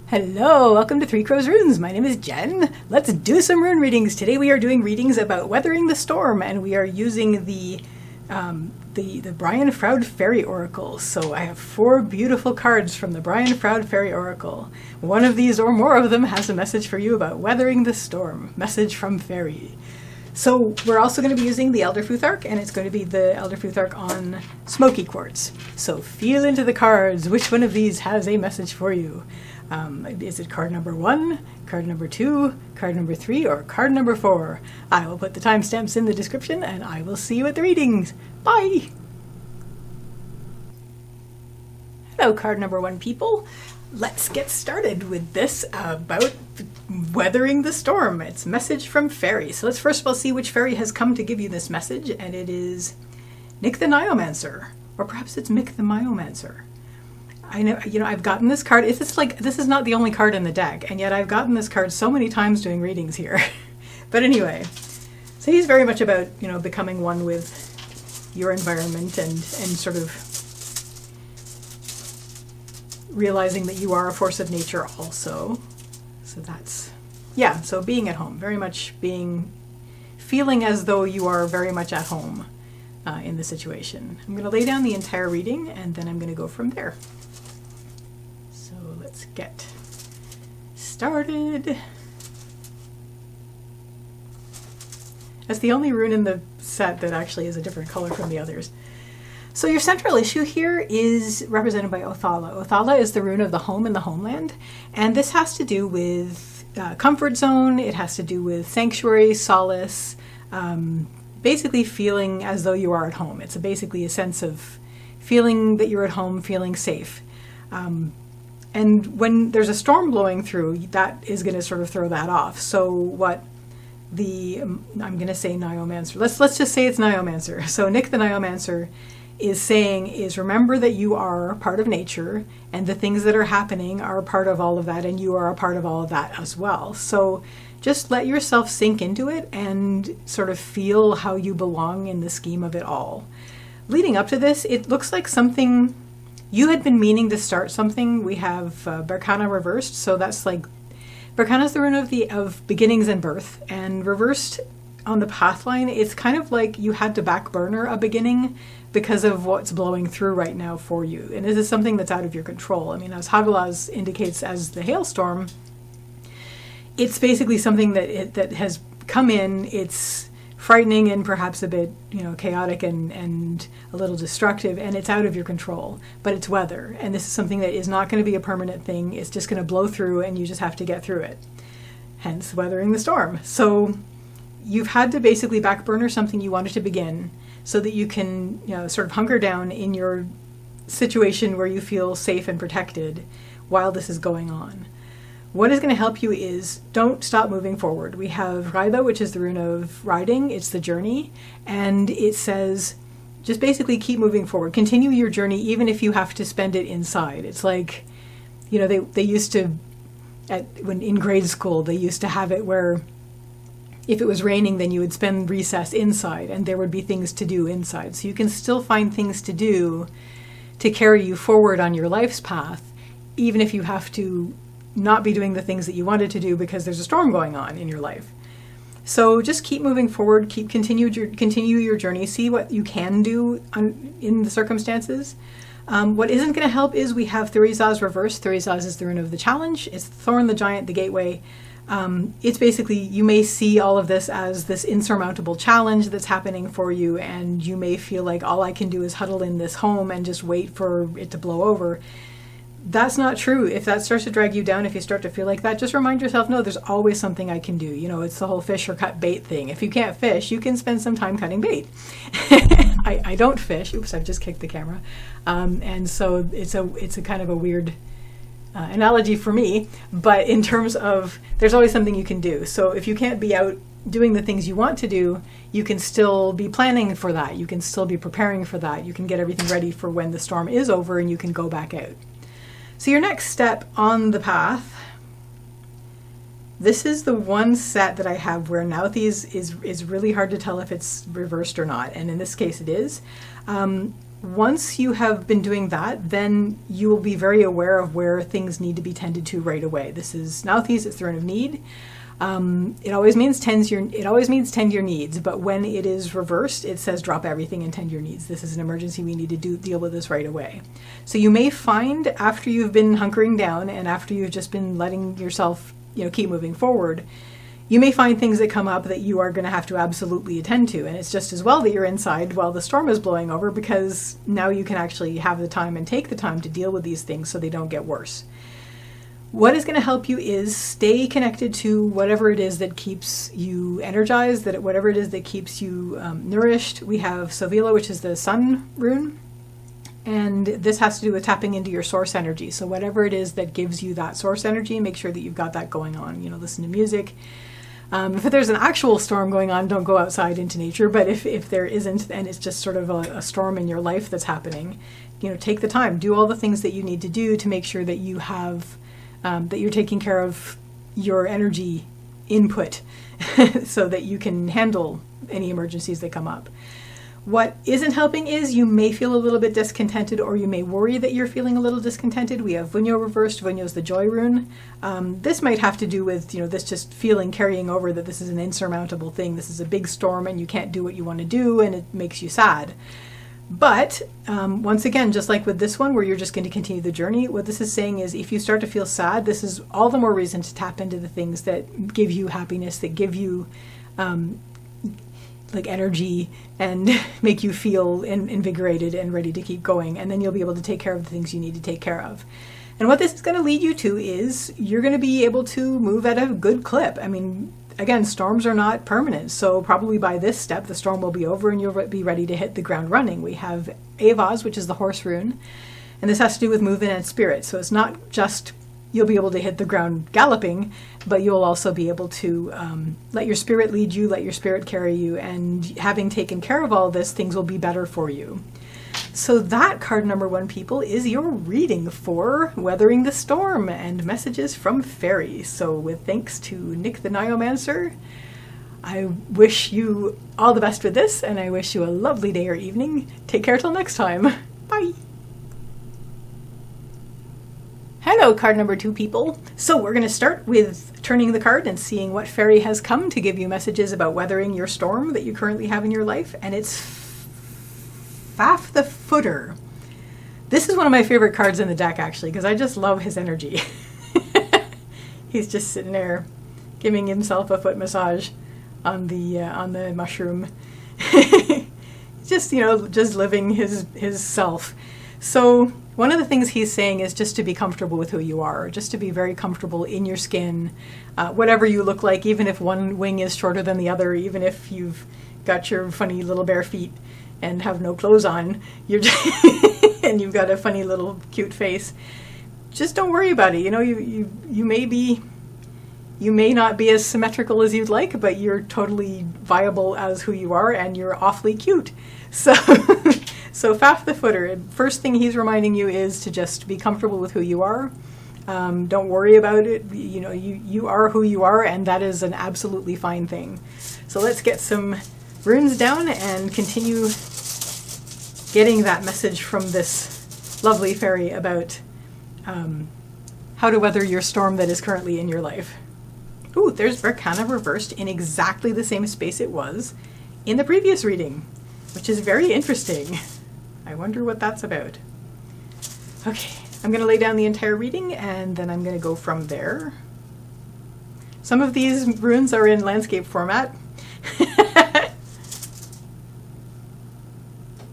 Hello, welcome to Three Crows Runes. My name is Jen. Let's do some rune readings. Today we are doing readings about weathering the storm, and we are using the Brian Froud Faerie Oracle. So I have 4 beautiful cards from the Brian Froud Faerie Oracle. One of these or more of them has a message for you about weathering the storm. Message from Fairy. So we're also going to be using the Elder Futhark, and it's going to be the Elder Futhark on Smoky Quartz. So feel into the cards. Which one of these has a message for you? Is it card number 1, card number 2, card number 3, or card number 4? I will put the timestamps in the description, and I will see you at the readings. Bye! Hello, card number 1 people. Let's get started with this about weathering the storm. It's message from Fairy. So let's first of all see which fairy has come to give you this message, and it is Nick the Niomancer, or perhaps it's Mick the Myomancer. I know, I've gotten this card. This is not the only card in the deck, and yet I've gotten this card so many times doing readings here. But anyway, so he's very much about, becoming one with your environment and sort of realizing that you are a force of nature also. So that's, so being at home, very much feeling as though you are very much at home in the situation. I'm going to lay down the entire reading, and then I'm going to go from there. Let's get started. That's the only rune in the set that actually is a different color from the others. So your central issue here is represented by Othala. Othala is the rune of the home and the homeland, and this has to do with comfort zone. It has to do with sanctuary, solace, basically feeling as though you are at home. It's basically a sense of feeling that you're at home, feeling safe. And when there's a storm blowing through, that is going to sort of throw that off. So what I'm going to say Niomancer. Let's just say it's Niomancer. So Nick the Niomancer is saying is remember that you are part of nature, and the things that are happening are part of all of that, and you are a part of all of that as well. So just let yourself sink into it and sort of feel how you belong in the scheme of it all. Leading up to this, it looks like something you had been meaning to start something. We have Berkana reversed, so that's like Berkana is the rune of beginnings and birth, and reversed on the path line. It's kind of like you had to back burner a beginning because of what's blowing through right now for you, and this is something that's out of your control. I mean, as Hagalaz indicates as the hailstorm, it's basically something that has come in. It's frightening and perhaps a bit, chaotic and a little destructive, and it's out of your control, but it's weather, and this is something that is not going to be a permanent thing. It's just going to blow through, and you just have to get through it. Hence, weathering the storm. So you've had to basically back burner something you wanted to begin so that you can, sort of hunker down in your situation where you feel safe and protected while this is going on. What is going to help you is don't stop moving forward. We have Raida, which is the rune of riding. It's the journey. And it says, just basically keep moving forward. Continue your journey even if you have to spend it inside. It's like, they used to, when in grade school, they used to have it where if it was raining, then you would spend recess inside and there would be things to do inside. So you can still find things to do to carry you forward on your life's path, even if you have to not be doing the things that you wanted to do because there's a storm going on in your life. So just keep moving forward, continue your journey, see what you can do in the circumstances. What isn't going to help is we have Thurizaz reversed. Thurizaz is the rune of the challenge. It's Thorn the giant, the gateway. It's basically, you may see all of this as this insurmountable challenge that's happening for you, and you may feel like all I can do is huddle in this home and just wait for it to blow over. That's not true. If that starts to drag you down, if you start to feel like that, just remind yourself, no, there's always something I can do. It's the whole fish or cut bait thing. If you can't fish, you can spend some time cutting bait. I don't fish. Oops, I've just kicked the camera. And so it's a kind of a weird analogy for me. But in terms of, there's always something you can do. So if you can't be out doing the things you want to do, you can still be planning for that. You can still be preparing for that. You can get everything ready for when the storm is over and you can go back out. So your next step on the path, this is the one set that I have where Nauthis is really hard to tell if it's reversed or not, and in this case it is. once you have been doing that, then you will be very aware of where things need to be tended to right away. This is Nauthiz, it's the rune of need. It always means tend your needs, but when it is reversed, it says drop everything and tend your needs. This is an emergency. We need to deal with this right away. So you may find after you've been hunkering down and after you've just been letting yourself, keep moving forward, you may find things that come up that you are going to have to absolutely attend to. And it's just as well that you're inside while the storm is blowing over, because now you can actually have the time and take the time to deal with these things so they don't get worse. What is going to help you is stay connected to whatever it is that keeps you energized, whatever it is that keeps you nourished. We have Sovila, which is the sun rune, and this has to do with tapping into your source energy. So whatever it is that gives you that source energy, make sure that you've got that going on. Listen to music. If there's an actual storm going on, don't go outside into nature. But if there isn't, and it's just sort of a storm in your life that's happening, take the time, do all the things that you need to do to make sure that you have that you're taking care of your energy input so that you can handle any emergencies that come up. What isn't helping is you may feel a little bit discontented, or you may worry that you're feeling a little discontented. We have Vunyo reversed. Vunyo is the joy rune. This might have to do with, this just carrying over that this is an insurmountable thing. This is a big storm and you can't do what you want to do and it makes you sad. But once again, just like with this one where you're just going to continue the journey, what this is saying is if you start to feel sad, this is all the more reason to tap into the things that give you happiness, that give you energy and make you feel invigorated and ready to keep going. And then you'll be able to take care of the things you need to take care of. And what this is going to lead you to is you're going to be able to move at a good clip. I mean, again, storms are not permanent, so probably by this step, the storm will be over and you'll be ready to hit the ground running. We have Avaz, which is the horse rune, and this has to do with movement and spirit. So it's not just you'll be able to hit the ground galloping, but you'll also be able to let your spirit lead you, let your spirit carry you, and having taken care of all this, things will be better for you. So that card number 1, people, is your reading for Weathering the Storm and Messages from Fairy. So with thanks to Nick the Niomancer, I wish you all the best with this, and I wish you a lovely day or evening. Take care till next time. Bye. Hello, card number 2, people. So we're going to start with turning the card and seeing what fairy has come to give you messages about weathering your storm that you currently have in your life, and it's Faf the Footer. This is one of my favorite cards in the deck, actually, because I just love his energy. He's just sitting there giving himself a foot massage on the mushroom. Just living his self. So one of the things he's saying is just to be comfortable with who you are, just to be very comfortable in your skin, whatever you look like, even if one wing is shorter than the other, even if you've got your funny little bare feet and have no clothes on, and you've got a funny little cute face. Just don't worry about it. You may not be as symmetrical as you'd like, but you're totally viable as who you are, and you're awfully cute. So Faf the Footer, first thing he's reminding you is to just be comfortable with who you are. Don't worry about it. You are who you are, and that is an absolutely fine thing. So let's get some runes down and continue getting that message from this lovely fairy about how to weather your storm that is currently in your life. Ooh, there's Berkana reversed in exactly the same space it was in the previous reading, which is very interesting. I wonder what that's about. Okay, I'm going to lay down the entire reading and then I'm going to go from there. Some of these runes are in landscape format.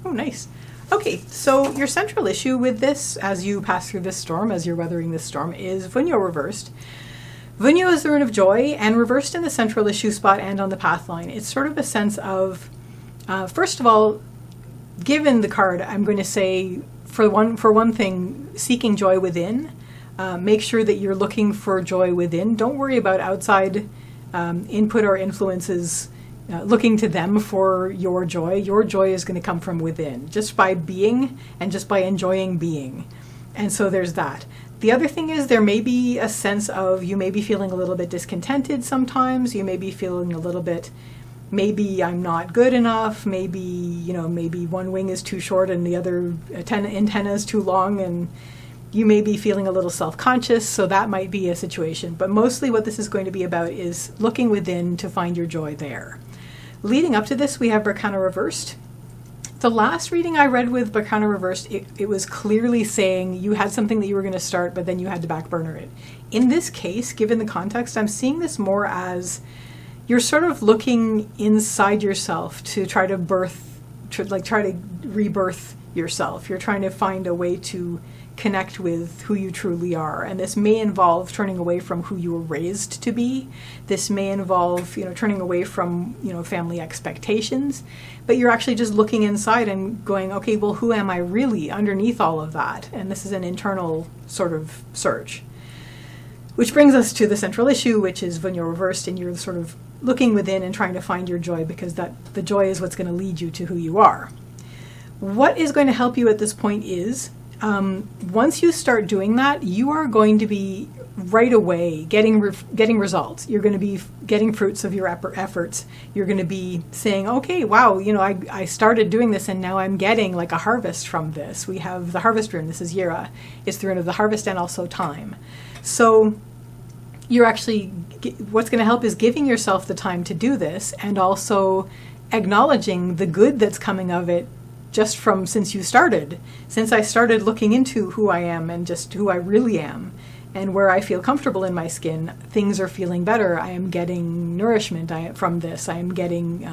Oh, nice. Okay, so your central issue with this, as you pass through this storm, as you're weathering this storm, is Vunyo reversed. Vunyo is the rune of joy, and reversed in the central issue spot and on the path line. It's sort of a sense of, first of all, given the card, I'm going to say, for one thing, seeking joy within. Make sure that you're looking for joy within. Don't worry about outside input or influences. Looking to them for your joy. Your joy is going to come from within, just by being and just by enjoying being. And so there's that. The other thing is there may be a sense of, you may be feeling a little bit discontented sometimes. You may be feeling a little bit maybe I'm not good enough, maybe, maybe one wing is too short and the other antenna is too long, and you may be feeling a little self-conscious, so that might be a situation. But mostly what this is going to be about is looking within to find your joy there. Leading up to this, we have Berkana reversed. The last reading I read with Berkana reversed, it was clearly saying you had something that you were going to start, but then you had to back burner it. In this case, given the context, I'm seeing this more as you're sort of looking inside yourself to try to try to rebirth yourself. You're trying to find a way to connect with who you truly are. And this may involve turning away from who you were raised to be. This may involve, turning away from, family expectations. But you're actually just looking inside and going, okay, well, who am I really underneath all of that? And this is an internal sort of search. Which brings us to the central issue, which is when you're reversed and you're sort of looking within and trying to find your joy, because the joy is what's going to lead you to who you are. What is going to help you at this point is, once you start doing that, you are going to be right away getting results. You're going to be getting fruits of your efforts. You're going to be saying, okay, wow, I started doing this and now I'm getting like a harvest from this. We have the harvest rune. This is Yira. It's the rune of the harvest and also time. So you're actually, what's going to help is giving yourself the time to do this and also acknowledging the good that's coming of it just from since I started looking into who I am and just who I really am and where I feel comfortable in my skin. Things are feeling better. I am getting nourishment from this. I am getting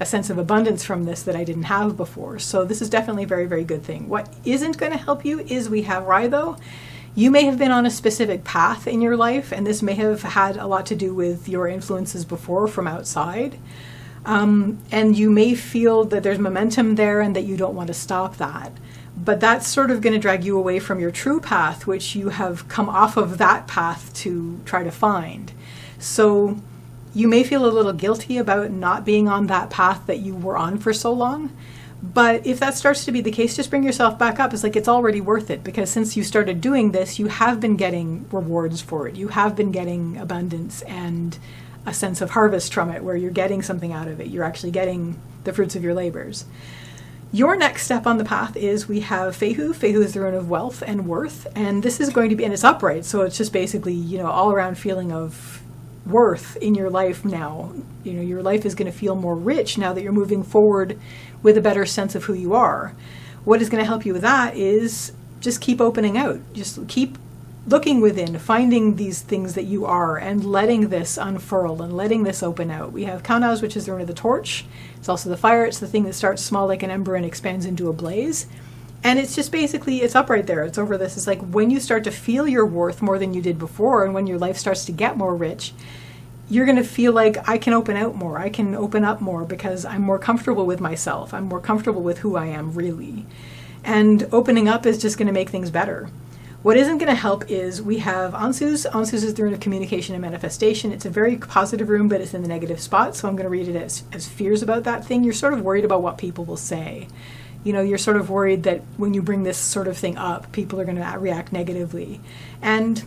a sense of abundance from this that I didn't have before. So this is definitely a very, very good thing. What isn't going to help you is we have Rai, though. You may have been on a specific path in your life, and this may have had a lot to do with your influences before from outside. And you may feel that there's momentum there and that you don't want to stop that. But that's sort of going to drag you away from your true path, which you have come off of that path to try to find. So you may feel a little guilty about not being on that path that you were on for so long. But if that starts to be the case, just bring yourself back up. It's like it's already worth it, because since you started doing this, you have been getting rewards for it. You have been getting abundance and a sense of harvest from it, where you're getting something out of it. You're actually getting the fruits of your labors. Your next step on the path is we have Fehu. Fehu is the rune of wealth and worth. And this is going to be, and it's upright. So it's just basically, all around feeling of worth in your life now. Your life is going to feel more rich now that you're moving forward with a better sense of who you are. What is going to help you with that is just keep opening out. Just keep looking within, finding these things that you are and letting this unfurl and letting this open out. We have Kaunaz, which is the rune of the torch. It's also the fire. It's the thing that starts small like an ember and expands into a blaze. And it's just basically, it's up right there. It's over this. It's like when you start to feel your worth more than you did before, and when your life starts to get more rich, you're going to feel like I can open out more. I can open up more because I'm more comfortable with myself. I'm more comfortable with who I am really. And opening up is just going to make things better. What isn't going to help is we have Ansuz. Ansuz is the rune of communication and manifestation. It's a very positive rune, but it's in the negative spot. So I'm going to read it as fears about that thing. You're sort of worried about what people will say. You're sort of worried that when you bring this sort of thing up, people are going to react negatively. And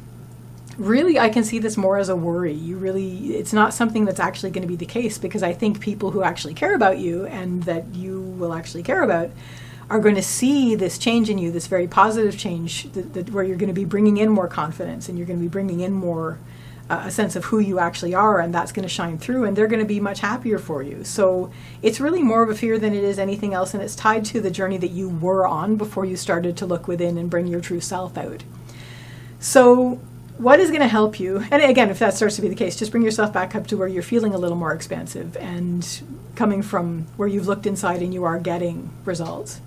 really, I can see this more as a worry. It's not something that's actually going to be the case, because I think people who actually care about you and that you will actually care about are going to see this change in you, this very positive change, where you're going to be bringing in more confidence and you're going to be bringing in more a sense of who you actually are, and that's going to shine through, and they're going to be much happier for you. So it's really more of a fear than it is anything else, and it's tied to the journey that you were on before you started to look within and bring your true self out. So what is going to help you, and again, if that starts to be the case, just bring yourself back up to where you're feeling a little more expansive and coming from where you've looked inside and you are getting results.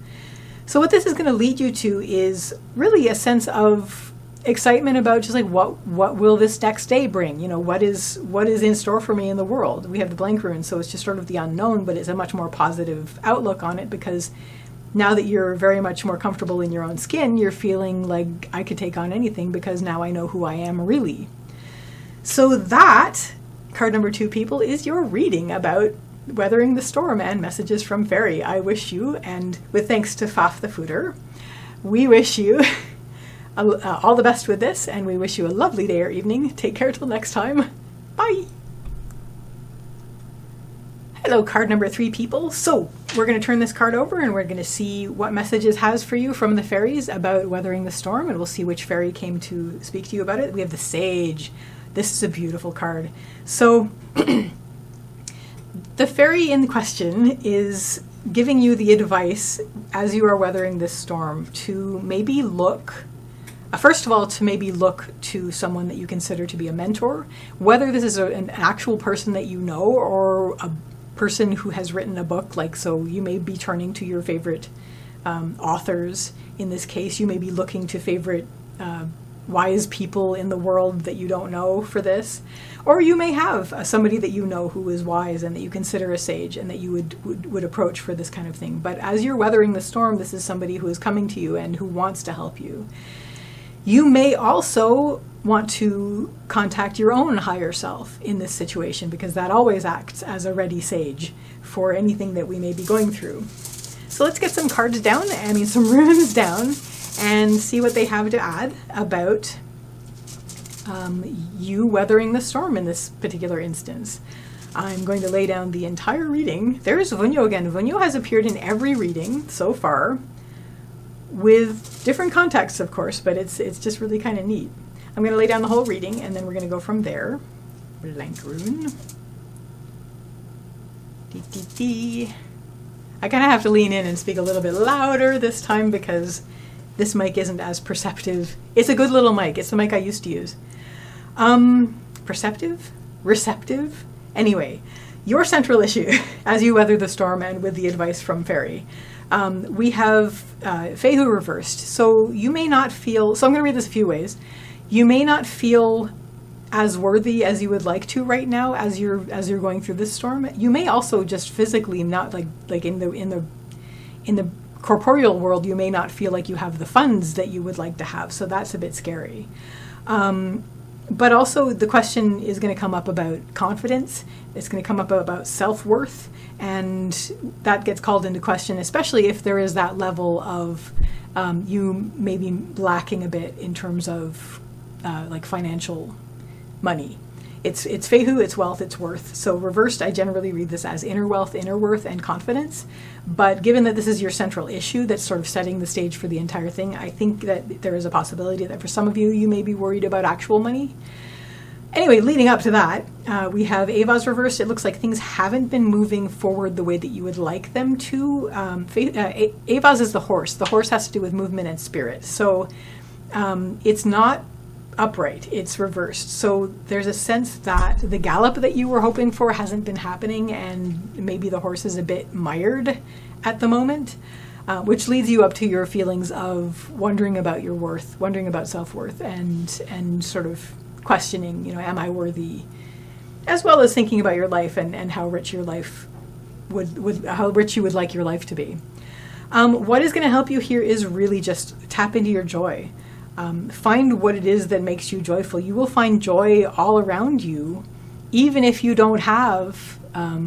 So what this is going to lead you to is really a sense of excitement about just like what will this next day bring? What is in store for me in the world? We have the blank rune, so it's just sort of the unknown, but it's a much more positive outlook on it, because now that you're very much more comfortable in your own skin, you're feeling like I could take on anything because now I know who I am really. So that, card number 2, people, is your reading about weathering the storm and messages from Fairy. I wish you, and with thanks to Faf the Footer, we wish you all the best with this, and we wish you a lovely day or evening. Take care till next time. Bye! Hello, card number 3, people. So we're going to turn this card over and we're going to see what messages has for you from the fairies about weathering the storm, and we'll see which fairy came to speak to you about it. We have the Sage. This is a beautiful card. So the fairy in question is giving you the advice as you are weathering this storm to maybe look, first of all, to maybe look to someone that you consider to be a mentor, whether this is an actual person that you know or a person who has written a book. Like, so you may be turning to your favorite authors. In this case, you may be looking to favorite wise people in the world that you don't know for this, or you may have somebody that you know who is wise and that you consider a sage and that you would approach for this kind of thing. But as you're weathering the storm, this is somebody who is coming to you and who wants to help you. You may also want to contact your own higher self in this situation, because that always acts as a ready sage for anything that we may be going through. So let's get some cards down, some runes down, and see what they have to add about you weathering the storm in this particular instance. I'm going to lay down the entire reading. There's Vunyo again. Vunyo has appeared in every reading so far, with different contexts, of course, but it's just really kind of neat. I'm going to lay down the whole reading, and then we're going to go from there. Blank rune. Dee, dee, dee. I kind of have to lean in and speak a little bit louder this time because this mic isn't as perceptive. It's a good little mic. It's the mic I used to use. Perceptive? Receptive? Anyway, your central issue as you weather the storm and with the advice from Fairy. We have Fehu reversed. So you may not feel, so I'm going to read this a few ways. You may not feel as worthy as you would like to right now as you're going through this storm. You may also just physically not like in the corporeal world, you may not feel like you have the funds that you would like to have. So that's a bit scary. But also the question is going to come up about confidence. It's going to come up about self-worth, and that gets called into question, especially if there is that level of you maybe lacking a bit in terms of like financial money. It's Fehu, it's wealth, it's worth. So reversed, I generally read this as inner wealth, inner worth, and confidence. But given that this is your central issue that's sort of setting the stage for the entire thing, I think that there is a possibility that for some of you, you may be worried about actual money. Anyway, leading up to that, we have Ava's reversed. It looks like things haven't been moving forward the way that you would like them to. Ava's is the horse. The horse has to do with movement and spirit. So it's not upright, it's reversed. So there's a sense that the gallop that you were hoping for hasn't been happening, and maybe the horse is a bit mired at the moment, which leads you up to your feelings of wondering about your worth, wondering about self-worth, and sort of questioning, am I worthy, as well as thinking about your life and how rich your life how rich you would like your life to be. What is going to help you here is really just tap into your joy. Find what it is that makes you joyful. You will find joy all around you, even if you don't have as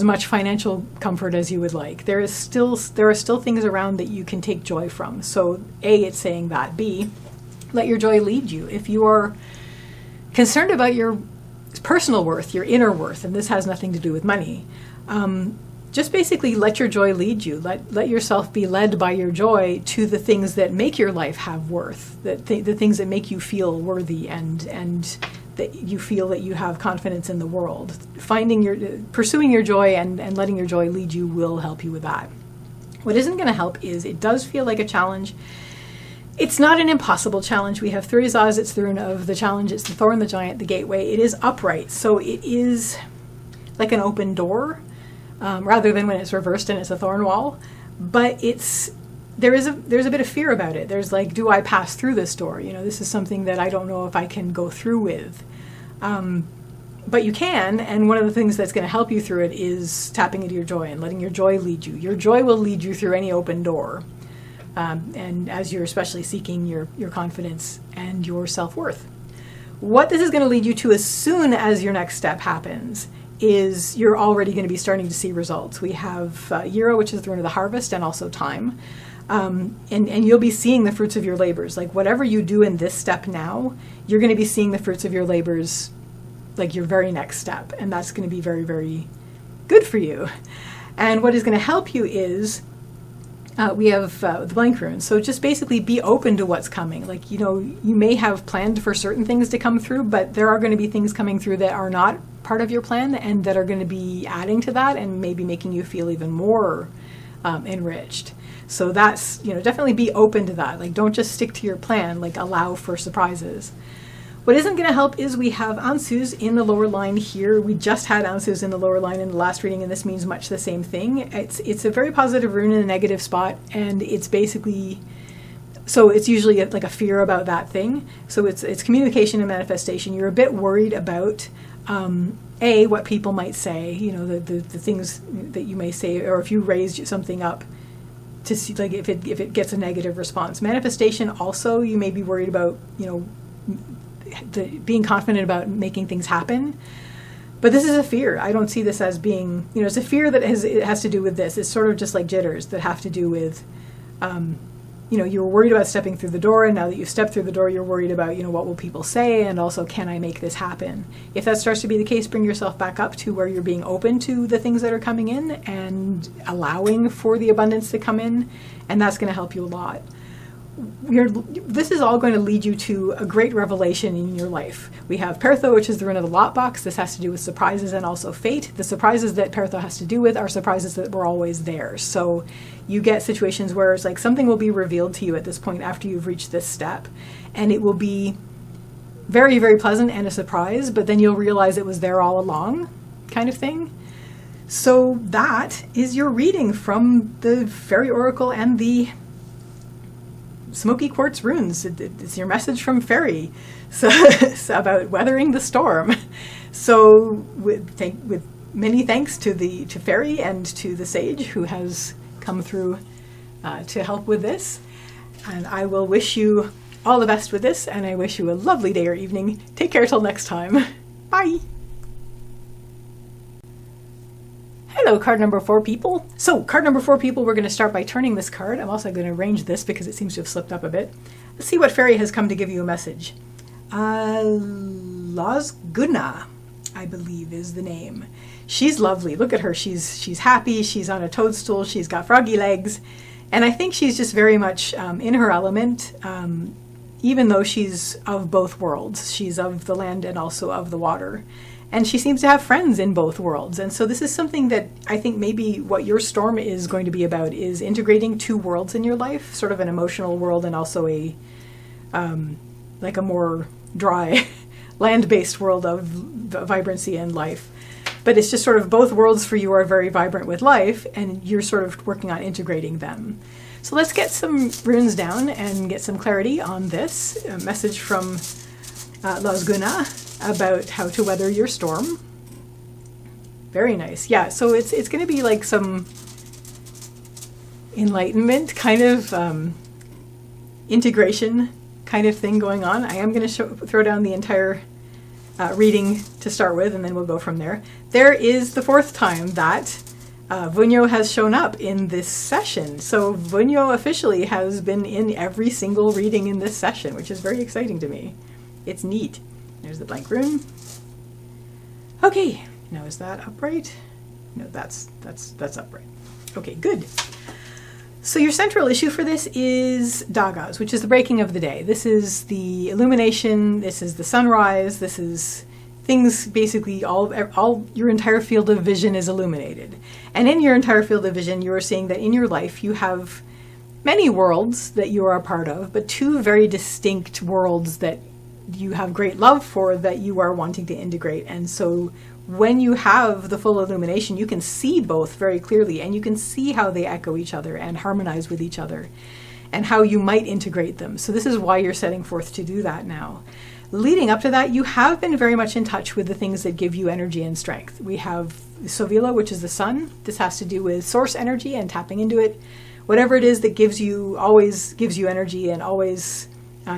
much financial comfort as you would like. There are still things around that you can take joy from. So A, it's saying that. B, let your joy lead you. If you are concerned about your personal worth, your inner worth, and this has nothing to do with money, just basically let your joy lead you. Let yourself be led by your joy to the things that make your life have worth, the things that make you feel worthy and that you feel that you have confidence in the world. Pursuing your joy and letting your joy lead you will help you with that. What isn't going to help is it does feel like a challenge. It's not an impossible challenge. We have three Zaz, it's the rune of the challenge, it's the thorn, the giant, the gateway. It is upright, so it is like an open door. Rather than when it's reversed and it's a thorn wall. But there's a bit of fear about it. There's like, do I pass through this door? This is something that I don't know if I can go through with. But you can, and one of the things that's going to help you through it is tapping into your joy and letting your joy lead you. Your joy will lead you through any open door. And as you're especially seeking your confidence and your self-worth. What this is going to lead you to as soon as your next step happens is you're already going to be starting to see results. We have Yira, which is the rune of the harvest, and also time. And you'll be seeing the fruits of your labors. Like whatever you do in this step now, you're going to be seeing the fruits of your labors like your very next step. And that's going to be very, very good for you. And what is going to help you is we have the blank rune. So just basically be open to what's coming. Like, you know, you may have planned for certain things to come through, but there are going to be things coming through that are not part of your plan and that are going to be adding to that and maybe making you feel even more enriched. So that's, you know, definitely be open to that. Like, don't just stick to your plan, like allow for surprises. What isn't going to help is we have Ansus in the lower line here. We just had Ansus in the lower line in the last reading, and this means much the same thing. It's a very positive rune in a negative spot, and it's basically, so it's usually like a fear about that thing. So it's communication and manifestation. You're a bit worried about what people might say, you know, the things that you may say, or if you raised something up to see, like if it gets a negative response. Manifestation also, you may be worried about, you know, being confident about making things happen. But this is a fear. I don't see this as being, you know, it's a fear that it has to do with this. It's sort of just like jitters that have to do with, you know, you were worried about stepping through the door, and now that you've stepped through the door, you're worried about, you know, what will people say, and also, can I make this happen? If that starts to be the case, bring yourself back up to where you're being open to the things that are coming in and allowing for the abundance to come in, and that's going to help you a lot. This is all going to lead you to a great revelation in your life. We have Pertho, which is the rune of the lot box. This has to do with surprises and also fate. The surprises that Pertho has to do with are surprises that were always there. So you get situations where it's like something will be revealed to you at this point after you've reached this step, and it will be very, very pleasant and a surprise, but then you'll realize it was there all along, kind of thing. So that is your reading from the Faerie Oracle and the Smoky Quartz runes. It's your message from Fairy, so about weathering the storm. So with many thanks to Fairy and to the Sage who has come through to help with this. And I will wish you all the best with this, and I wish you a lovely day or evening. Take care till next time. Bye. Hello, card number 4 people. So card number 4 people, we're going to start by turning this card. I'm also going to arrange this because it seems to have slipped up a bit. Let's see what Fairy has come to give you a message. Losguna, I believe, is the name. She's lovely. Look at her. She's happy. She's on a toadstool. She's got froggy legs. And I think she's just very much in her element, even though she's of both worlds. She's of the land and also of the water. And she seems to have friends in both worlds. And so this is something that I think maybe what your storm is going to be about is integrating 2 worlds in your life, sort of an emotional world and also a like a more dry land-based world of vibrancy and life. But it's just sort of both worlds for you are very vibrant with life, and you're sort of working on integrating them. So let's get some runes down and get some clarity on this message from Losguna about how to weather your storm. Very nice. Yeah, so it's going to be like some enlightenment kind of integration kind of thing going on. I am going to throw down the entire reading to start with, and then we'll go from there. There is the 4th time that Vunyo has shown up in this session. So Vunyo officially has been in every single reading in this session, which is very exciting to me. It's neat. There's the blank rune. Okay, now is that upright? No, that's upright. Okay, good. So your central issue for this is Dagas, which is the breaking of the day. This is the illumination, this is the sunrise, this is things, basically all your entire field of vision is illuminated. And in your entire field of vision, you are seeing that in your life you have many worlds that you are a part of, but 2 very distinct worlds that you have great love for that you are wanting to integrate. And so when you have the full illumination, you can see both very clearly, and you can see how they echo each other and harmonize with each other and how you might integrate them. So this is why you're setting forth to do that now. Leading up to that, you have been very much in touch with the things that give you energy and strength. We have Sovila, which is the sun. This has to do with source energy and tapping into it. Whatever it is that always gives you energy and always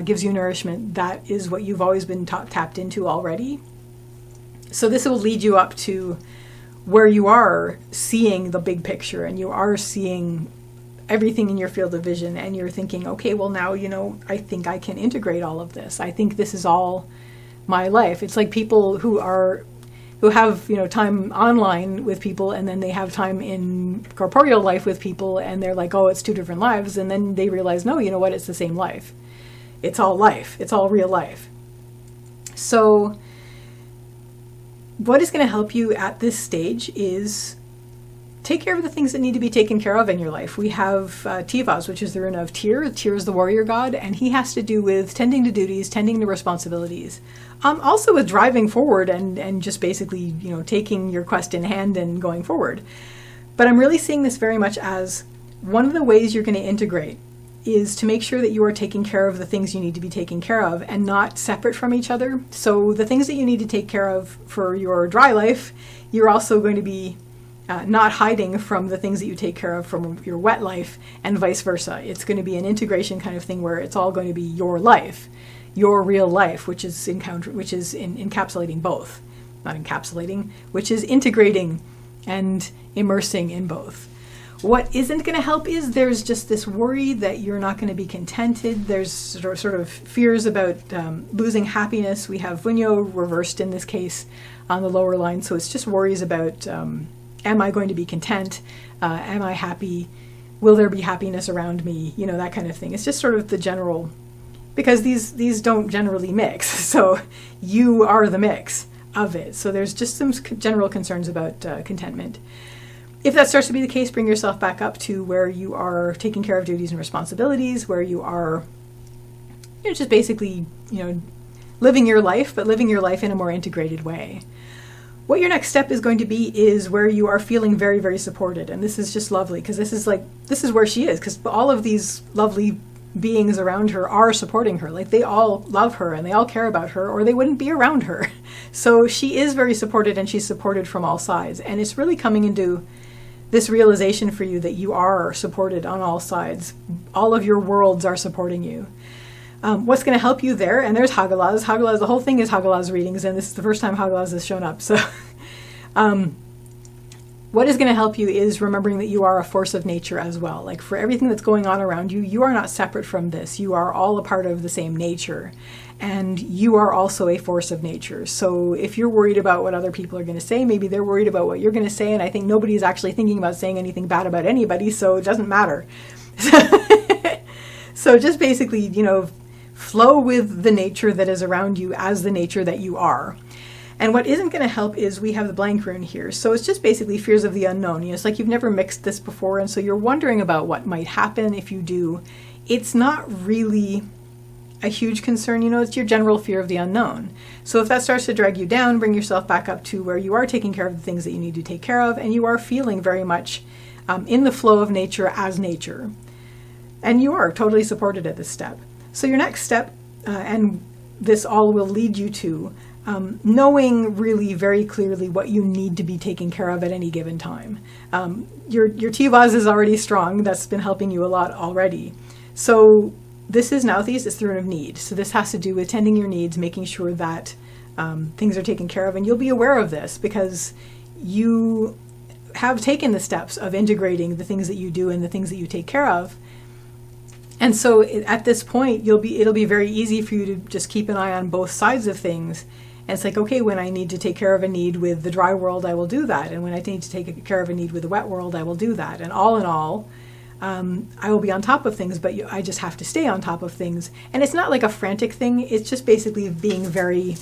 gives you nourishment, that is what you've always been tapped into already. So this will lead you up to where you are seeing the big picture and you are seeing everything in your field of vision, and you're thinking, okay, well now, I think I can integrate all of this. I think this is all my life. It's like people who have, time online with people, and then they have time in corporeal life with people, and they're like, oh, it's two different lives. And then they realize, no, you know what? It's the same life. It's all life. It's all real life. So what is going to help you at this stage is take care of the things that need to be taken care of in your life. We have Tivaz, which is the rune of Tyr. Tyr is the warrior god, and he has to do with tending to duties, tending to responsibilities. Also with driving forward and just basically, taking your quest in hand and going forward. But I'm really seeing this very much as one of the ways you're going to integrate is to make sure that you are taking care of the things you need to be taking care of and not separate from each other. So the things that you need to take care of for your dry life, you're also going to be not hiding from the things that you take care of from your wet life, and vice versa. It's going to be an integration kind of thing where it's all going to be your life, your real life, which is encapsulating both. Not encapsulating, which is integrating and immersing in both. What isn't going to help is there's just this worry that you're not going to be contented. There's sort of fears about losing happiness. We have Vunyo reversed in this case on the lower line, so it's just worries about am I going to be content? Am I happy? Will there be happiness around me? That kind of thing. It's just sort of the general, because these don't generally mix. So you are the mix of it. So there's just some general concerns about contentment. If that starts to be the case, bring yourself back up to where you are taking care of duties and responsibilities, where you are just basically, living your life, but living your life in a more integrated way. What your next step is going to be is where you are feeling very, very supported. And this is just lovely, because this is where she is, because all of these lovely beings around her are supporting her. Like, they all love her and they all care about her, or they wouldn't be around her. So she is very supported, and she's supported from all sides. And it's really coming into this realization for you that you are supported on all sides. All of your worlds are supporting you. What's going to help you there? And there's Hagalaz. Hagalaz, the whole thing is Hagalaz readings, and this is the first time Hagalaz has shown up. So what is going to help you is remembering that you are a force of nature as well. Like, for everything that's going on around you, you are not separate from this. You are all a part of the same nature, and you are also a force of nature. So if you're worried about what other people are going to say, maybe they're worried about what you're going to say, and I think nobody's actually thinking about saying anything bad about anybody, so it doesn't matter. So just basically, flow with the nature that is around you as the nature that you are. And what isn't going to help is we have the blank rune here. So it's just basically fears of the unknown. It's like you've never mixed this before, and so you're wondering about what might happen if you do. It's not really a huge concern. It's your general fear of the unknown. So if that starts to drag you down, bring yourself back up to where you are taking care of the things that you need to take care of, and you are feeling very much in the flow of nature as nature. And you are totally supported at this step. So your next step, and this all will lead you to knowing really very clearly what you need to be taking care of at any given time. Your Tivaz is already strong. That's been helping you a lot already. So this is Nauthiz, it's the rune of need. So this has to do with tending your needs, making sure that things are taken care of. And you'll be aware of this because you have taken the steps of integrating the things that you do and the things that you take care of. And so at this point, it'll be very easy for you to just keep an eye on both sides of things. And it's like, okay, when I need to take care of a need with the dry world, I will do that. And when I need to take care of a need with the wet world, I will do that. And all in all, I will be on top of things, but I just have to stay on top of things. And it's not like a frantic thing. It's just basically being very,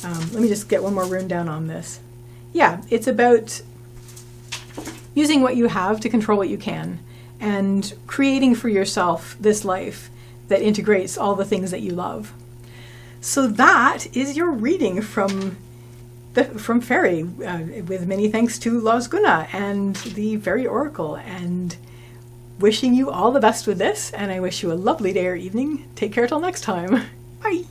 let me just get one more rune down on this. Yeah, it's about using what you have to control what you can, and creating for yourself this life that integrates all the things that you love. So that is your reading from Faerie, with many thanks to Losguna and the Faerie Oracle, and wishing you all the best with this, and I wish you a lovely day or evening. Take care till next time. Bye!